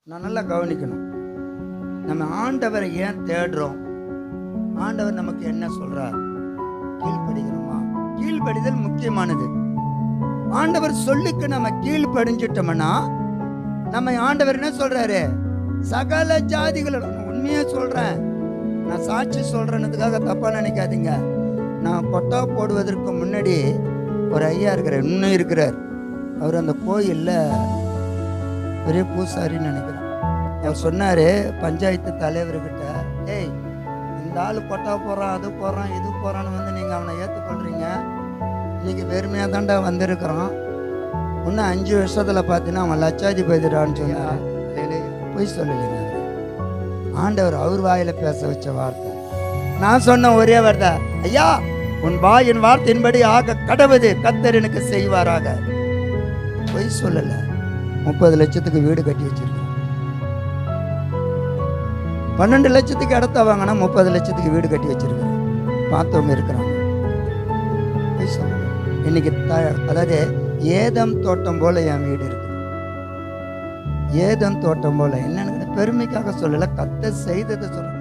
நான் நல்லா கவனிக்கணும். நம்ம ஆண்டவரை ஏன் தேடுறோம்? ஆண்டவர் நமக்கு என்ன சொல்றார்? கீழ்ப்படிகிறோமா? கீழ்ப்படிதல் முக்கியமானது. ஆண்டவர் சொல்லுக்கு நம்ம கீழ்ப்படிஞ்சிட்டோம்னா நம்ம ஆண்டவர் என்ன சொல்றாரு? சகல ஜாதிகளோட, உண்மையா சொல்றேன், நான் சாட்சி சொல்றேன்றதுக்காக தப்பா நினைக்காதீங்க. நான் கொட்டா போடுவதற்கு முன்னாடி ஒரு ஐயா இருக்கிறார், இன்னும் இருக்கிறார். அவர் அந்த கோயில்ல பெரிய பூசாரின்னு நினைக்கிறேன். அவர் சொன்னாரு பஞ்சாயத்து தலைவர்கிட்ட, ஏய், இந்த ஆள் கொட்டா போறான், அது போறான், இது போறான்னு வந்து நீங்க அவனை ஏற்றுக்கொள்றீங்க. இன்னைக்கு வெறுமையாக தாண்டா வந்திருக்கிறான். இன்னும் 5 வருஷத்துல பார்த்தீங்கன்னா அவன் லட்சாதிபதிடான்னு சொன்னார். பொய் சொல்லலைங்க. ஆண்டவர் அவர் வாயில பேச வச்ச வார்த்தை. நான் சொன்ன ஒரே வார்த்தை, ஐயா, உன் வாயின் வார்த்தையின்படி ஆக கடவுது, கர்த்தர் எனக்கு செய்வாராக. பொய் சொல்லல. 30 லட்சத்துக்கு வீடு கட்டி வச்சிருக்கேன். 12 லட்சத்துக்கு இடத்த வாங்கினா 30 லட்சத்துக்கு வீடு கட்டி வச்சிருக்கேன். பார்த்தவங்க இருக்கிறாங்க. பொய் சொல்லல. இன்னைக்கு அதாவது ஏதம் தோட்டம் போல என் வீடு இருக்கு. ஏதம் தோட்டம் போல. என்னன்னு பெருமைக்காக சொல்லல, கர்த்தர் செய்ததை சொல்ல.